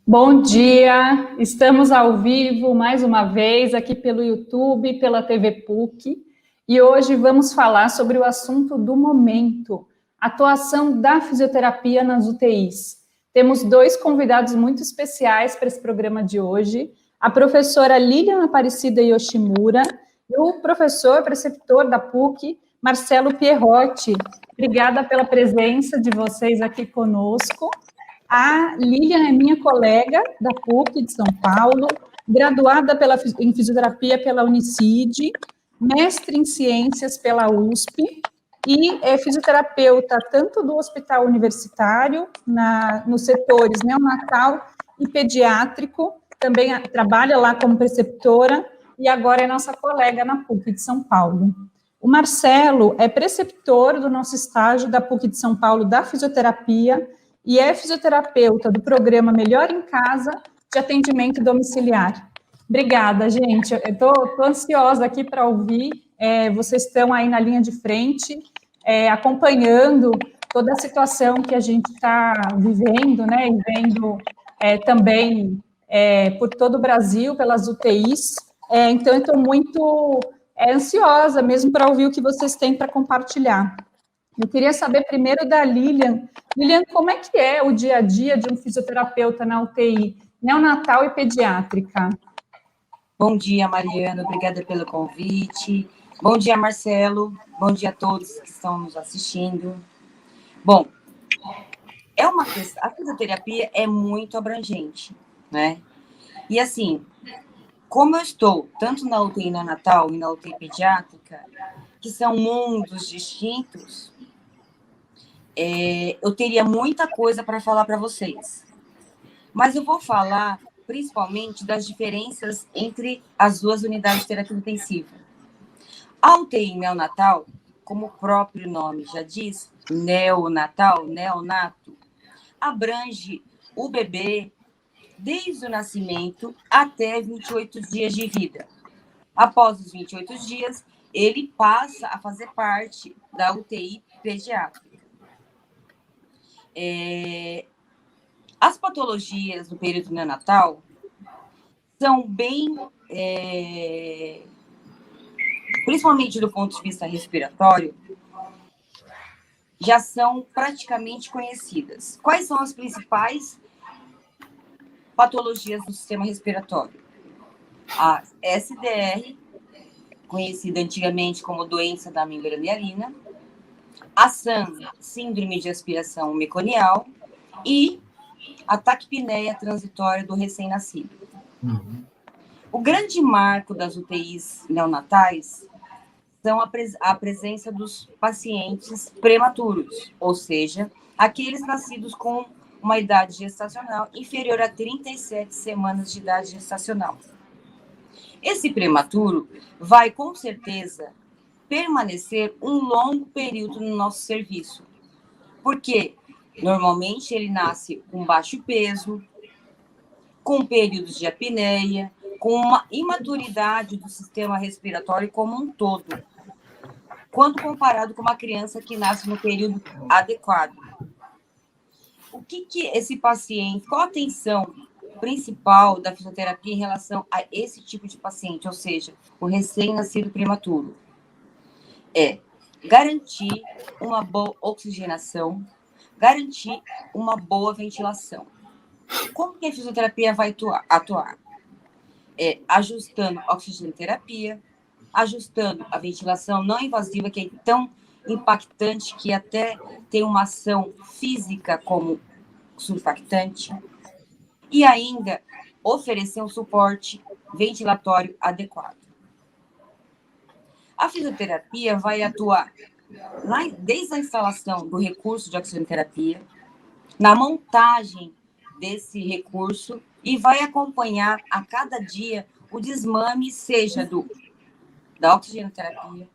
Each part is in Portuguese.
Bom dia, estamos ao vivo mais uma vez aqui pelo YouTube, pela TV PUC, e hoje vamos falar sobre o assunto do momento, atuação da fisioterapia nas UTIs. Temos dois convidados muito especiais para esse programa de hoje, a professora Lilian Aparecida Yoshimura e o professor preceptor da PUC, Marcelo Pierrotti. Obrigada pela presença de vocês aqui conosco. A Lilian é minha colega da PUC de São Paulo, graduada em fisioterapia pela Unicid, mestre em ciências pela USP e é fisioterapeuta tanto do hospital universitário, nos setores neonatal e pediátrico, também trabalha lá como preceptora e agora é nossa colega na PUC de São Paulo. O Marcelo é preceptor do nosso estágio da PUC de São Paulo da fisioterapia e é fisioterapeuta do programa Melhor em Casa de atendimento domiciliar. Obrigada, gente. Eu estou ansiosa aqui para ouvir. Vocês estão aí na linha de frente, acompanhando toda a situação que a gente está vivendo, né? E vendo também por todo o Brasil, pelas UTIs. Então, eu estou muito ansiosa mesmo para ouvir o que vocês têm para compartilhar. Eu queria saber primeiro da Lilian. Lilian, como é que é o dia a dia de um fisioterapeuta na UTI neonatal e pediátrica? Bom dia, Mariana. Obrigada pelo convite. Bom dia, Marcelo. Bom dia a todos que estão nos assistindo. Bom, a fisioterapia é muito abrangente, né? E assim, como eu estou tanto na UTI neonatal e na UTI pediátrica, que são mundos distintos, eu teria muita coisa para falar para vocês. Mas eu vou falar principalmente das diferenças entre as duas unidades de terapia intensiva. A UTI neonatal, como o próprio nome já diz, neonatal, neonato, abrange o bebê desde o nascimento até 28 dias de vida. Após os 28 dias, ele passa a fazer parte da UTI pediátrica. As patologias do período neonatal são bem, principalmente do ponto de vista respiratório, já são praticamente conhecidas. Quais são as principais patologias do sistema respiratório? A SDR, conhecida antigamente como doença da membrana hialina, a SAM, síndrome de aspiração meconial, e a taquipneia transitória do recém-nascido. O grande marco das UTIs neonatais são a presença dos pacientes prematuros, ou seja, aqueles nascidos com uma idade gestacional inferior a 37 semanas de idade gestacional. Esse prematuro vai, com certeza, permanecer um longo período no nosso serviço, porque normalmente ele nasce com baixo peso, com períodos de apneia, com uma imaturidade do sistema respiratório como um todo, quando comparado com uma criança que nasce no período adequado. O que esse paciente, qual a atenção principal da fisioterapia em relação a esse tipo de paciente, ou seja, o recém-nascido prematuro? É garantir uma boa oxigenação, garantir uma boa ventilação. Como que a fisioterapia vai atuar? Ajustando a oxigenoterapia, ajustando a ventilação não invasiva, que é tão impactante que até tem uma ação física como surfactante, e ainda oferecer um suporte ventilatório adequado. A fisioterapia vai atuar desde a instalação do recurso de oxigenoterapia, na montagem desse recurso, e vai acompanhar a cada dia o desmame, seja da oxigenoterapia,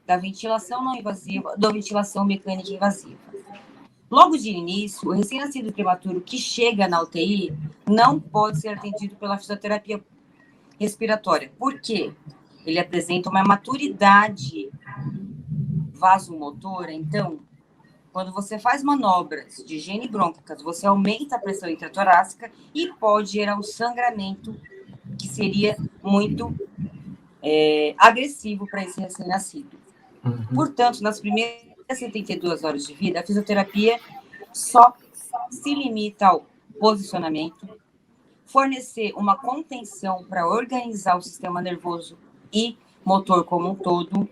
da ventilação não invasiva, da ventilação mecânica invasiva. Logo de início, o recém-nascido prematuro que chega na UTI não pode ser atendido pela fisioterapia respiratória. Por quê? Ele apresenta uma maturidade vasomotora, então quando você faz manobras de higiene brônquica, você aumenta a pressão intratorácica e pode gerar um sangramento que seria muito agressivo para esse recém-nascido. Portanto, nas primeiras 72 horas de vida, a fisioterapia só se limita ao posicionamento, fornecer uma contenção para organizar o sistema nervoso e motor como um todo,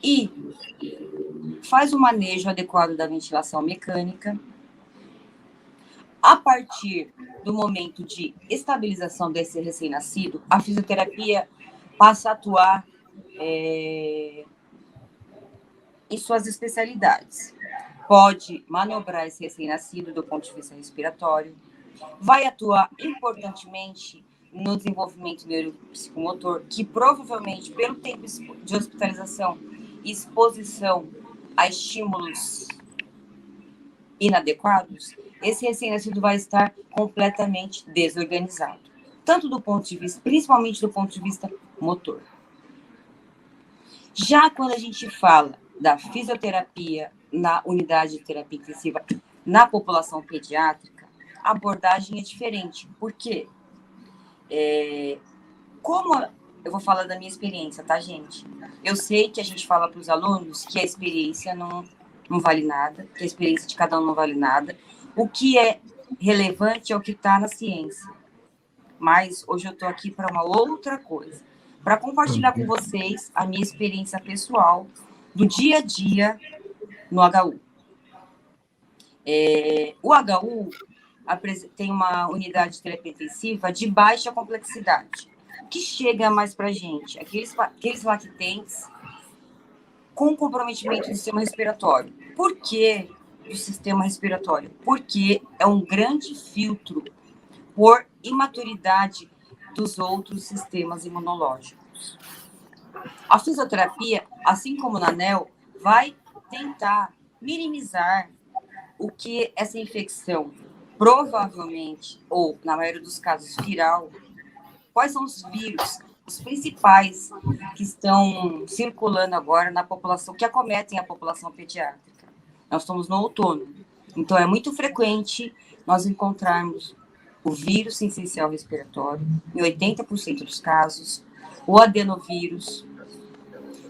e faz o manejo adequado da ventilação mecânica. A partir do momento de estabilização desse recém-nascido, a fisioterapia passa a atuar em suas especialidades. Pode manobrar esse recém-nascido do ponto de vista respiratório, vai atuar importantemente no desenvolvimento neuropsicomotor, que provavelmente, pelo tempo de hospitalização e exposição a estímulos inadequados, esse recém-nascido vai estar completamente desorganizado, tanto do ponto de vista, principalmente do ponto de vista motor. Já quando a gente fala da fisioterapia na unidade de terapia intensiva na população pediátrica, a abordagem é diferente. Por quê? Como eu vou falar da minha experiência, tá, gente? Eu sei que a gente fala para os alunos que a experiência não vale nada, que a experiência de cada um não vale nada. O que é relevante é o que está na ciência. Mas hoje eu estou aqui para uma outra coisa, para compartilhar com vocês a minha experiência pessoal do dia a dia no HU. O HU tem uma unidade de terapia intensiva de baixa complexidade, que chega mais para a gente, aqueles lactentes com comprometimento do sistema respiratório. Por que do sistema respiratório? Porque é um grande filtro por imaturidade dos outros sistemas imunológicos. A fisioterapia, assim como na ANEL, vai tentar minimizar o que essa infecção provavelmente, ou na maioria dos casos viral, quais são os vírus, os principais que estão circulando agora na população, que acometem a população pediátrica. Nós estamos no outono, então é muito frequente nós encontrarmos o vírus sincicial respiratório, em 80% dos casos, o adenovírus,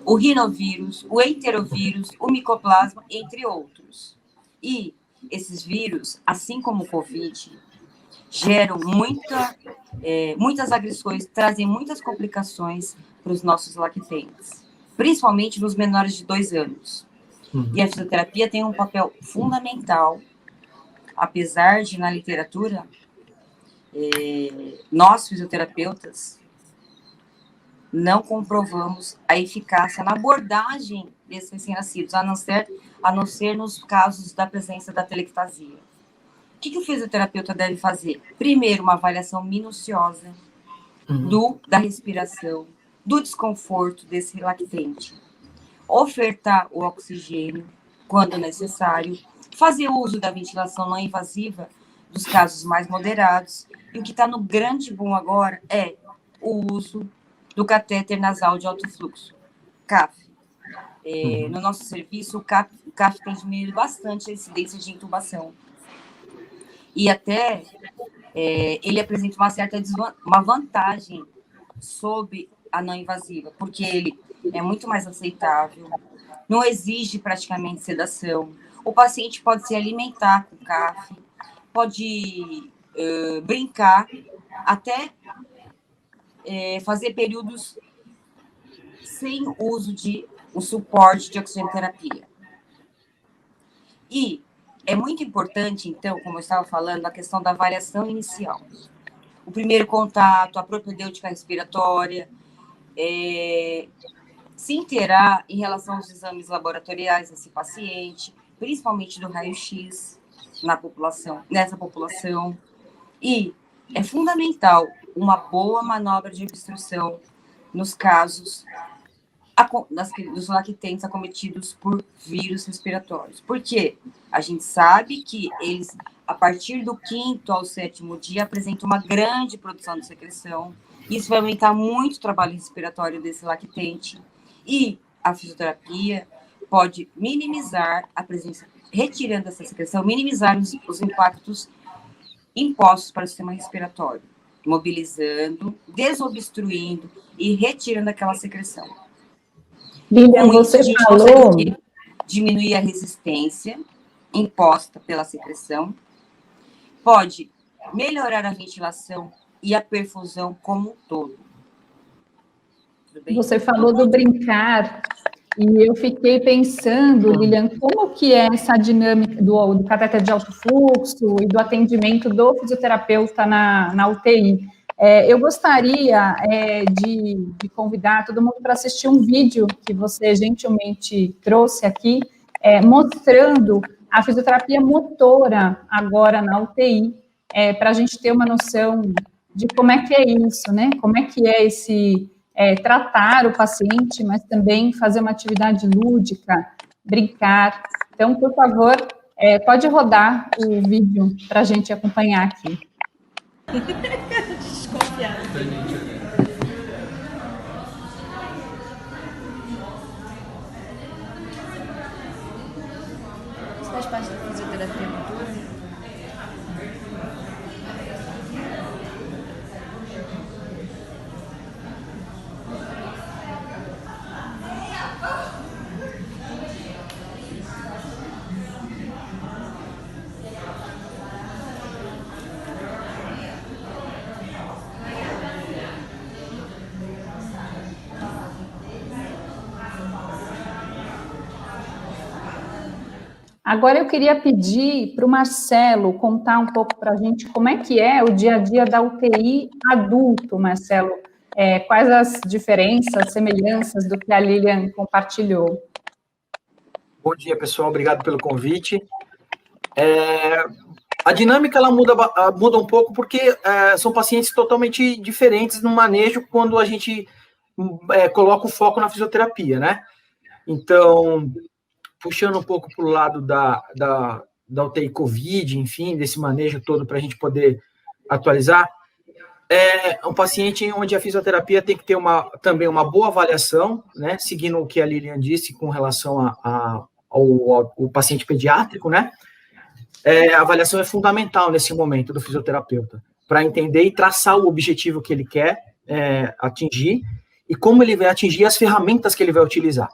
o rinovírus, o enterovírus, o micoplasma, entre outros. E esses vírus, assim como o Covid, geram muitas agressões, trazem muitas complicações para os nossos lactentes, principalmente nos menores de 2 anos. E a fisioterapia tem um papel fundamental, apesar de, na literatura, nós, fisioterapeutas, não comprovamos a eficácia na abordagem desses recém-nascidos, a não ser nos casos da presença da telectasia. O que o fisioterapeuta deve fazer? Primeiro, uma avaliação minuciosa da respiração, do desconforto desse lactente. Ofertar o oxigênio quando necessário, fazer uso da ventilação não invasiva dos casos mais moderados. E o que está no grande boom agora é o uso do catéter nasal de alto fluxo, CAF. No nosso serviço, o CAF tem diminuído bastante a incidência de intubação. E até ele apresenta uma vantagem sobre a não invasiva, porque ele é muito mais aceitável, não exige praticamente sedação, o paciente pode se alimentar com CAF, pode brincar, até fazer períodos sem uso de um suporte de oxigenoterapia. E é muito importante, então, como eu estava falando, a questão da avaliação inicial. O primeiro contato, a propedêutica respiratória, se inteirar em relação aos exames laboratoriais desse paciente, principalmente do raio-x nessa população. E é fundamental uma boa manobra de obstrução nos casos dos lactentes acometidos por vírus respiratórios. Por quê? A gente sabe que eles, a partir do 5º ao 7º dia, apresentam uma grande produção de secreção. Isso vai aumentar muito o trabalho respiratório desse lactente. E a fisioterapia pode minimizar a presença, retirando essa secreção, minimizar os impactos impostos para o sistema respiratório, mobilizando, desobstruindo e retirando aquela secreção. Lilian, Com isso, você a gente falou... consegue diminuir a resistência imposta pela secreção, pode melhorar a ventilação e a perfusão como um todo. Você falou do brincar, e eu fiquei pensando, Lilian, como que é essa dinâmica do catéter de alto fluxo e do atendimento do fisioterapeuta na UTI. Eu gostaria de convidar todo mundo para assistir um vídeo que você gentilmente trouxe aqui, mostrando a fisioterapia motora agora na UTI, para a gente ter uma noção de como é que é isso, né? Como é que é esse... tratar o paciente, mas também fazer uma atividade lúdica, brincar. Então, por favor, pode rodar o vídeo para a gente acompanhar aqui. Desconfiado. Isso faz parte da fisioterapia motora? Agora eu queria pedir para o Marcelo contar um pouco para a gente como é que é o dia a dia da UTI adulto, Marcelo. Quais as diferenças, semelhanças do que a Lilian compartilhou? Bom dia, pessoal. Obrigado pelo convite. A dinâmica ela muda um pouco porque são pacientes totalmente diferentes no manejo quando a gente coloca o foco na fisioterapia, né? Então, puxando um pouco para o lado da UTI Covid, enfim, desse manejo todo para a gente poder atualizar, um paciente onde a fisioterapia tem que ter também uma boa avaliação, né, seguindo o que a Lilian disse com relação ao paciente pediátrico, né, a avaliação é fundamental nesse momento do fisioterapeuta, para entender e traçar o objetivo que ele quer atingir e como ele vai atingir as ferramentas que ele vai utilizar.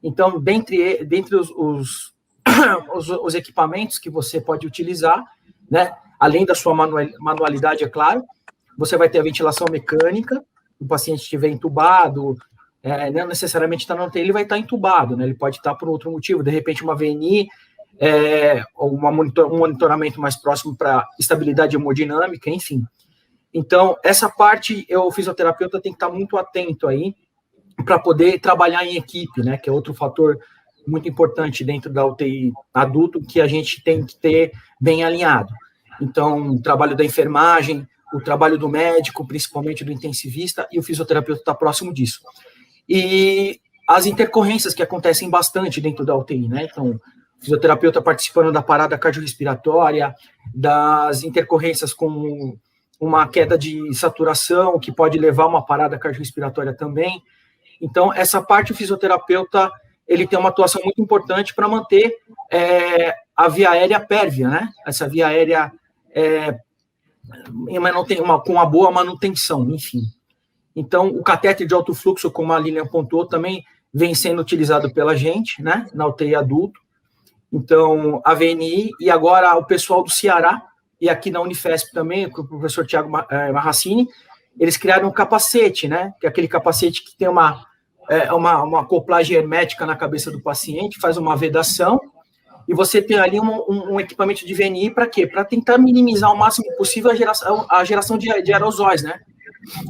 Então, dentre os equipamentos que você pode utilizar, né, além da sua manualidade, é claro, você vai ter a ventilação mecânica, o paciente estiver entubado, não necessariamente está na UTI, ele vai estar entubado, né, ele pode estar por outro motivo, de repente uma VNI, ou um monitoramento mais próximo para estabilidade hemodinâmica, enfim. Então, essa parte, o fisioterapeuta tem que estar muito atento aí, para poder trabalhar em equipe, né, que é outro fator muito importante dentro da UTI adulto, que a gente tem que ter bem alinhado. Então, o trabalho da enfermagem, o trabalho do médico, principalmente do intensivista, e o fisioterapeuta está próximo disso. E as intercorrências que acontecem bastante dentro da UTI, né, então, o fisioterapeuta participando da parada cardiorrespiratória, das intercorrências com uma queda de saturação, que pode levar a uma parada cardiorrespiratória também. Então, essa parte, o fisioterapeuta, ele tem uma atuação muito importante para manter a via aérea pérvia, né? Essa via aérea com uma boa manutenção, enfim. Então, o catéter de alto fluxo, como a Lilian apontou, também vem sendo utilizado pela gente, né? Na UTI adulto. Então, a VNI e agora o pessoal do Ceará, e aqui na Unifesp também, com o professor Tiago Marracini, eles criaram um capacete, né? Que é aquele capacete que tem uma acoplagem hermética na cabeça do paciente, faz uma vedação, e você tem ali um equipamento de VNI para quê? Para tentar minimizar o máximo possível a geração de aerosóis, né?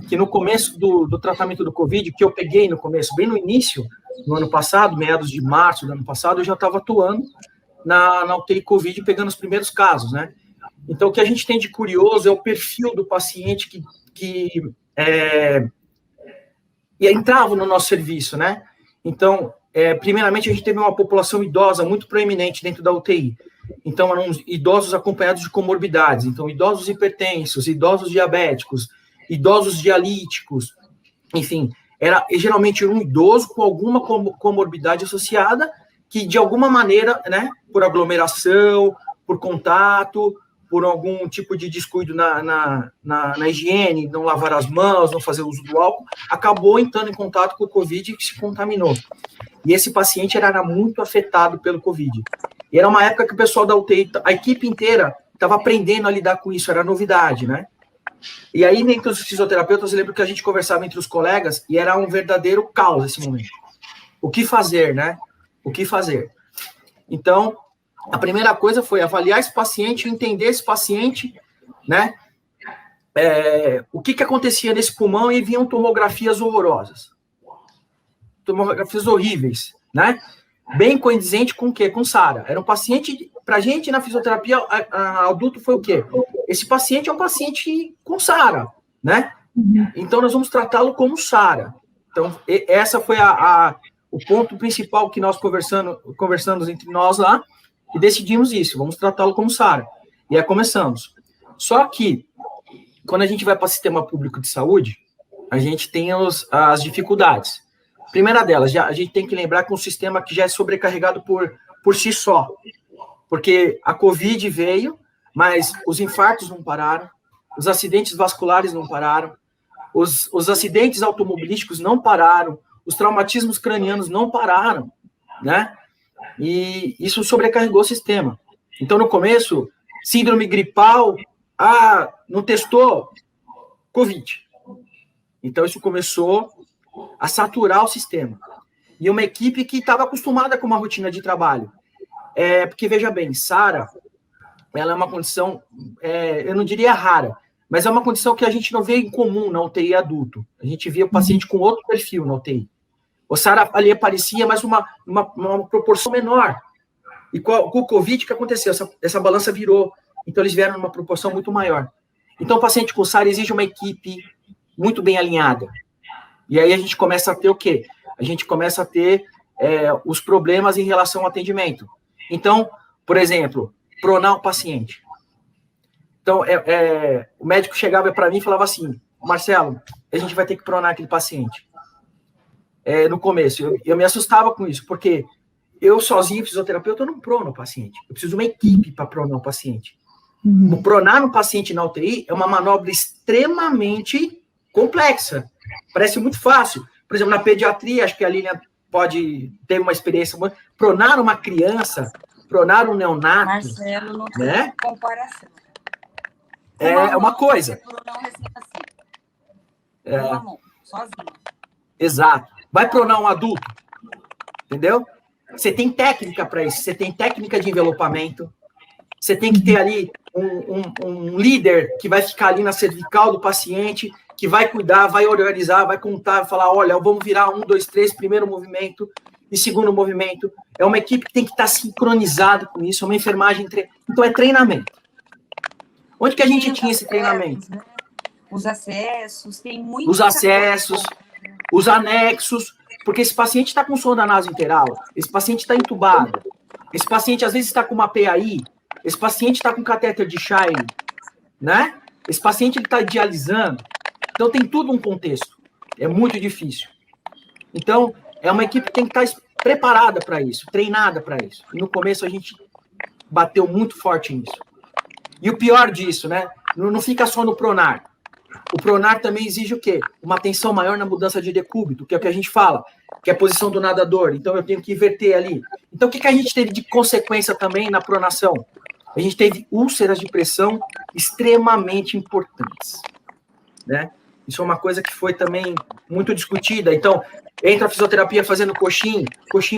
Que no começo do tratamento do Covid, que eu peguei no começo, bem no início, no ano passado, meados de março do ano passado, eu já estava atuando na UTI Covid, pegando os primeiros casos, né? Então, o que a gente tem de curioso é o perfil do paciente que entrava no nosso serviço, né? Então, primeiramente, a gente teve uma população idosa muito proeminente dentro da UTI. Então, eram idosos acompanhados de comorbidades. Então, idosos hipertensos, idosos diabéticos, idosos dialíticos, enfim, era geralmente um idoso com alguma comorbidade associada que de alguma maneira, né, por aglomeração, por contato, por algum tipo de descuido na higiene, não lavar as mãos, não fazer uso do álcool, acabou entrando em contato com o Covid e se contaminou. E esse paciente era muito afetado pelo Covid. E era uma época que o pessoal da UTI, a equipe inteira, estava aprendendo a lidar com isso, era novidade, né? E aí, entre os fisioterapeutas, eu lembro que a gente conversava entre os colegas e era um verdadeiro caos esse momento. O que fazer, né? O que fazer? Então, a primeira coisa foi avaliar esse paciente, entender esse paciente, né? O que acontecia nesse pulmão e vinham tomografias horrorosas. Tomografias horríveis, né? Bem condizente com o quê? Com SARA. Era um paciente, pra gente na fisioterapia adulto foi o quê? Esse paciente é um paciente com SARA, né? Então nós vamos tratá-lo como SARA. Então essa foi o ponto principal que nós conversamos entre nós lá e decidimos isso, vamos tratá-lo como SARA. E aí começamos. Só que quando a gente vai para o sistema público de saúde, a gente tem as dificuldades. Primeira delas, a gente tem que lembrar que um sistema que já é sobrecarregado por si só, porque a Covid veio, mas os infartos não pararam, os acidentes vasculares não pararam, os acidentes automobilísticos não pararam, os traumatismos cranianos não pararam, né? E isso sobrecarregou o sistema. Então, no começo, síndrome gripal, não testou, Covid. Então, isso começou a saturar o sistema. E uma equipe que estava acostumada com uma rotina de trabalho. Porque, veja bem, SARA, ela é uma condição, eu não diria rara, mas é uma condição que a gente não vê em comum na UTI adulto. A gente via o paciente com outro perfil na UTI. O SARA ali aparecia, mas uma proporção menor. E com o Covid, o que aconteceu? Essa balança virou. Então, eles vieram numa proporção muito maior. Então, o paciente com SARA exige uma equipe muito bem alinhada. E aí a gente começa a ter o quê? A gente começa a ter os problemas em relação ao atendimento. Então, por exemplo, pronar o paciente. Então, o médico chegava para mim e falava assim, Marcelo, a gente vai ter que pronar aquele paciente. No começo, eu me assustava com isso, porque eu sozinho, fisioterapeuta, eu não prono o paciente. Eu preciso de uma equipe para pronar o paciente. O pronar um paciente na UTI é uma manobra extremamente complexa. Parece muito fácil. Por exemplo, na pediatria, acho que a Lilian pode ter uma experiência. Pronar uma criança, pronar um neonato. Marcelo, não tem né? comparação. É uma coisa. Pronar um recém-nascido. Uma mão, sozinho. Exato. Vai pronar um adulto. Entendeu? Você tem técnica para isso. Você tem técnica de envelopamento. Você tem que ter ali um líder que vai ficar ali na cervical do paciente, que vai cuidar, vai organizar, vai contar, vai falar, olha, vamos virar 1, 2, 3, primeiro movimento e segundo movimento. É uma equipe que tem que estar sincronizada com isso, é uma enfermagem. Então, é treinamento. Onde que a gente tinha esse treinamento? Né? Os acessos, tem muito. Os acessos, os anexos, porque esse paciente está com sonda nasointeral, esse paciente está entubado, esse paciente às vezes está com uma PAI, esse paciente está com catéter de Shire, né? Esse paciente está dialisando. Então, tem tudo um contexto. É muito difícil. Então, é uma equipe que tem que estar preparada para isso, treinada para isso. E no começo, a gente bateu muito forte nisso. E o pior disso, né? Não fica só no pronar. O pronar também exige o quê? Uma atenção maior na mudança de decúbito, que é o que a gente fala, que é a posição do nadador. Então, eu tenho que inverter ali. Então, o que a gente teve de consequência também na pronação? A gente teve úlceras de pressão extremamente importantes, né? Isso é uma coisa que foi também muito discutida. Então, entra a fisioterapia fazendo coxinho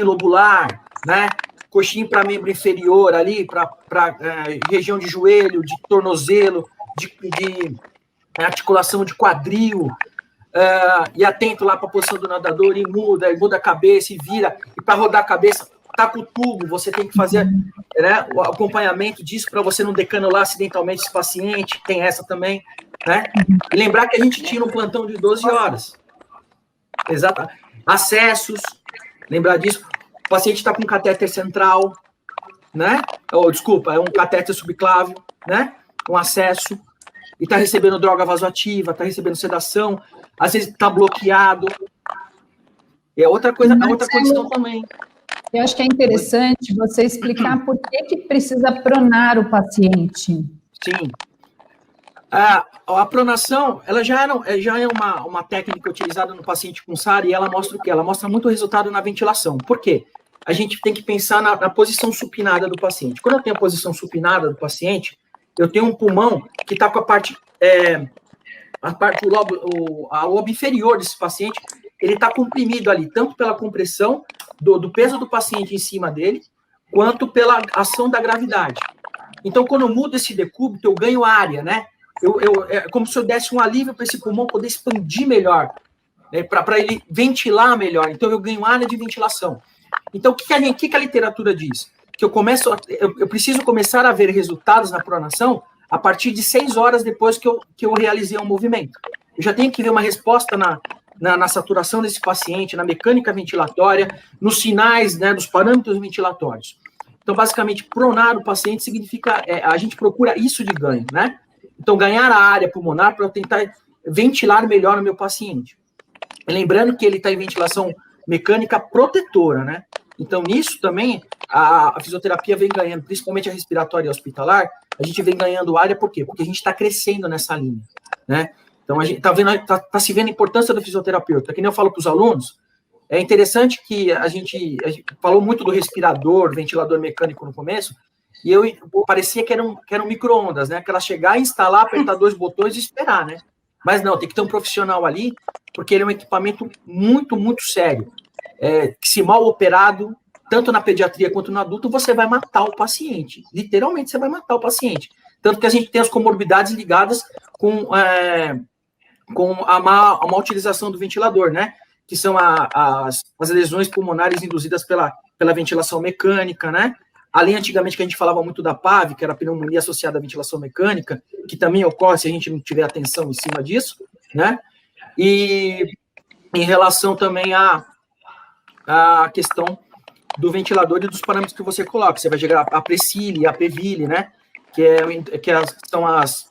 lobular, né? Coxinho para membro inferior ali, para região de joelho, de tornozelo, de articulação de quadril, e atento lá para a posição do nadador, e muda a cabeça, e vira, e para rodar a cabeça, tá com o tubo, você tem que fazer, né, o acompanhamento disso para você não decanular acidentalmente esse paciente, tem essa também, né? E lembrar que a gente tinha um plantão de 12 horas. Exato. Acessos, lembrar disso. O paciente está com catéter central, né? Desculpa, é um catéter subclávio, né? Um acesso, e está recebendo droga vasoativa, está recebendo sedação, às vezes está bloqueado. É outra coisa, a outra condição também. Eu acho que é interessante você explicar por que precisa pronar o paciente. Sim. A pronação, ela já é uma técnica utilizada no paciente com SARA e ela mostra o quê? Ela mostra muito resultado na ventilação. Por quê? A gente tem que pensar na posição supinada do paciente. Quando eu tenho a posição supinada do paciente, eu tenho um pulmão que está com o lobo inferior desse paciente, ele está comprimido ali, tanto pela compressão do peso do paciente em cima dele, quanto pela ação da gravidade. Então, quando eu mudo esse decúbito, eu ganho área, né? É como se eu desse um alívio para esse pulmão poder expandir melhor, né? Para ele ventilar melhor. Então, eu ganho área de ventilação. Então, o que a literatura diz? Que eu preciso começar a ver resultados na pronação a partir de 6 horas depois que eu realizei um movimento. Eu já tenho que ver uma resposta na saturação desse paciente, na mecânica ventilatória, nos sinais, né, dos parâmetros ventilatórios. Então, basicamente, pronar o paciente significa, a gente procura isso de ganho, né? Então, ganhar a área pulmonar para eu tentar ventilar melhor o meu paciente. Lembrando que ele está em ventilação mecânica protetora, né? Então, nisso também, a fisioterapia vem ganhando, principalmente a respiratória e a hospitalar, a gente vem ganhando área, por quê? Porque a gente está crescendo nessa linha, né? Então, a gente tá se vendo a importância do fisioterapeuta. Que nem eu falo para os alunos, é interessante que a gente falou muito do respirador, ventilador mecânico no começo, e parecia que eram micro-ondas, né? Que ela chegar, instalar, apertar 2 botões e esperar, né? Mas não, tem que ter um profissional ali, porque ele é um equipamento muito, muito sério. Que se mal operado, tanto na pediatria quanto no adulto, você vai matar o paciente. Literalmente, você vai matar o paciente. Tanto que a gente tem as comorbidades ligadas com a má utilização do ventilador, né? Que são as lesões pulmonares induzidas pela ventilação mecânica, né? Além, antigamente, que a gente falava muito da PAV, que era a pneumonia associada à ventilação mecânica, que também ocorre se a gente não tiver atenção em cima disso, né? E em relação também à questão do ventilador e dos parâmetros que você coloca. Você vai chegar a Precile, a Pevile, né? São as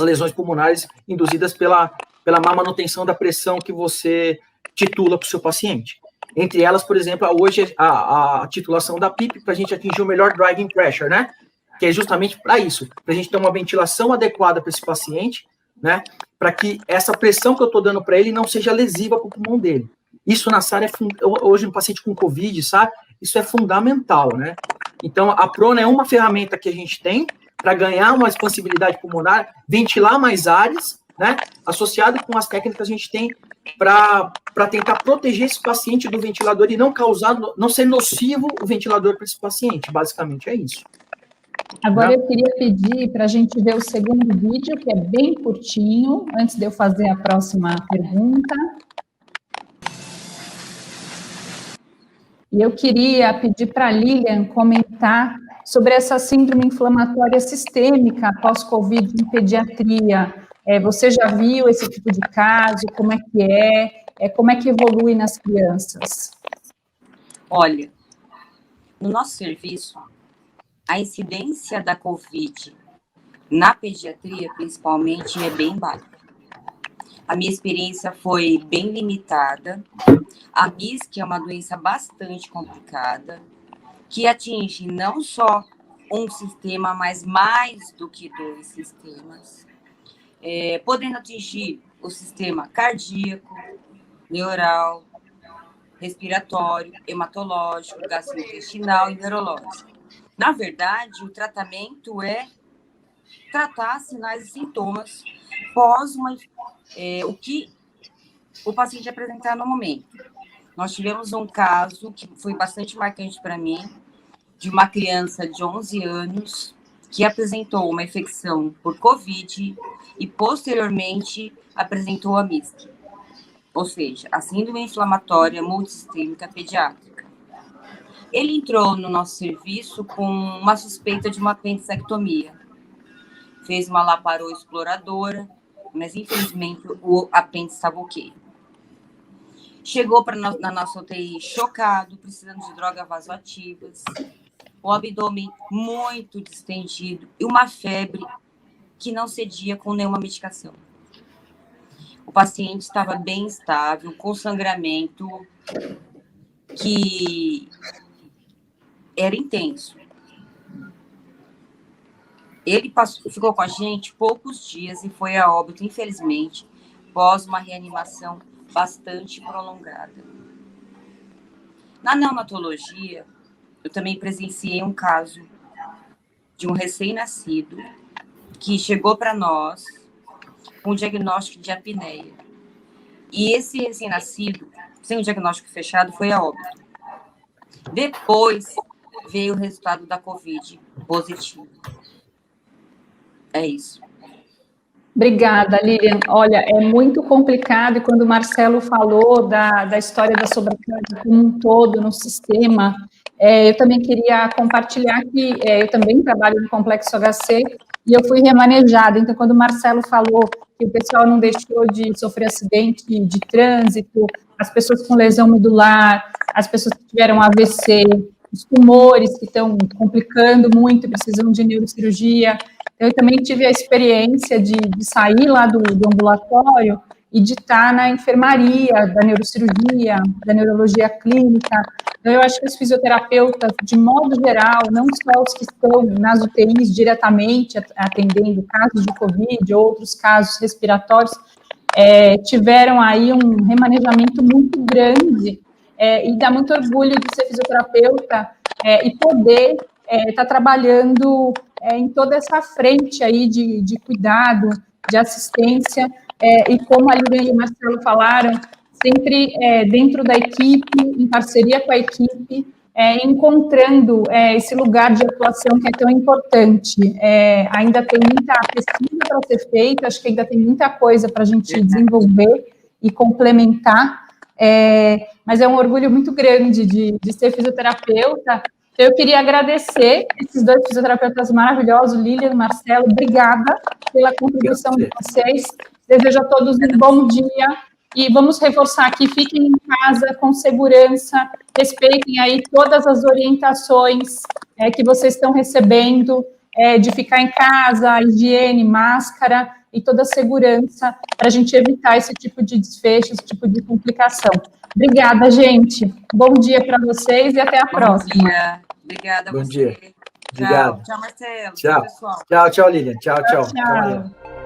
lesões pulmonares induzidas pela má manutenção da pressão que você titula para o seu paciente. Entre elas, por exemplo, hoje a titulação da PIP para a gente atingir o melhor driving pressure, né? Que é justamente para isso, para a gente ter uma ventilação adequada para esse paciente, né? Para que essa pressão que eu estou dando para ele não seja lesiva para o pulmão dele. Isso na SARA hoje um paciente com COVID, sabe? Isso é fundamental, né? Então, a prona é uma ferramenta que a gente tem para ganhar uma expansibilidade pulmonar, ventilar mais áreas, né? Associado com as técnicas que a gente tem para tentar proteger esse paciente do ventilador e não ser nocivo o ventilador para esse paciente. Basicamente é isso. Agora eu queria pedir para a gente ver o segundo vídeo, que é bem curtinho, antes de eu fazer a próxima pergunta. E eu queria pedir para a Lilian comentar sobre essa síndrome inflamatória sistêmica pós-Covid em pediatria. Você já viu esse tipo de caso? Como é que como é que evolui nas crianças? Olha, no nosso serviço, a incidência da COVID na pediatria, principalmente, é bem baixa. A minha experiência foi bem limitada. A MISC é uma doença bastante complicada, que atinge não só um sistema, mas mais do que 2 sistemas, podendo atingir o sistema cardíaco, neural, respiratório, hematológico, gastrointestinal e neurológico. Na verdade, o tratamento é tratar sinais e sintomas pós o que o paciente apresentar no momento. Nós tivemos um caso que foi bastante marcante para mim, de uma criança de 11 anos que apresentou uma infecção por COVID e, posteriormente, apresentou a MISC, ou seja, a síndrome inflamatória multissistêmica pediátrica. Ele entrou no nosso serviço com uma suspeita de uma apendicectomia. Fez uma laparoexploradora, mas, infelizmente, o apêndice estava ok. Chegou na nossa UTI chocado, precisando de drogas vasoativas, o abdômen muito distendido e uma febre que não cedia com nenhuma medicação. O paciente estava bem estável, com sangramento que era intenso. Ele ficou com a gente poucos dias e foi a óbito, infelizmente, após uma reanimação bastante prolongada. Na neonatologia, eu também presenciei um caso de um recém-nascido que chegou para nós com o diagnóstico de apneia. E esse recém-nascido, sem o diagnóstico fechado, foi a óbito. Depois veio o resultado da Covid positivo. É isso. Obrigada, Lilian. Olha, é muito complicado, e quando o Marcelo falou da história da sobrecarga como um todo no sistema, eu também queria compartilhar que eu também trabalho no Complexo HC, e eu fui remanejada. Então, quando o Marcelo falou que o pessoal não deixou de sofrer acidente de trânsito, as pessoas com lesão medular, as pessoas que tiveram AVC, os tumores que estão complicando muito e precisam de neurocirurgia. Eu também tive a experiência de sair lá do ambulatório e de estar na enfermaria, da neurocirurgia, da neurologia clínica. Então, eu acho que os fisioterapeutas, de modo geral, não só os que estão nas UTIs diretamente atendendo casos de Covid, outros casos respiratórios, tiveram aí um remanejamento muito grande, e dá muito orgulho de ser fisioterapeuta e poder estar trabalhando em toda essa frente aí de cuidado, de assistência, e como a Lilian e o Marcelo falaram, sempre dentro da equipe, em parceria com a equipe, encontrando esse lugar de atuação que é tão importante. Ainda tem muita pesquisa para ser feita, acho que ainda tem muita coisa para a gente desenvolver e complementar, mas é um orgulho muito grande de ser fisioterapeuta. Eu queria agradecer esses dois fisioterapeutas maravilhosos, Lilian e Marcelo, obrigada pela contribuição de vocês, desejo a todos um bom dia, e vamos reforçar aqui, fiquem em casa com segurança, respeitem aí todas as orientações que vocês estão recebendo, de ficar em casa, higiene, máscara e toda a segurança, para a gente evitar esse tipo de desfecho, esse tipo de complicação. Obrigada, gente. Bom dia para vocês e até a próxima. Bom dia. Obrigada a você. Bom dia. Tchau. Obrigado. Tchau, Marcelo. Tchau. Pessoal. Tchau, Lilian. Tchau. Tchau.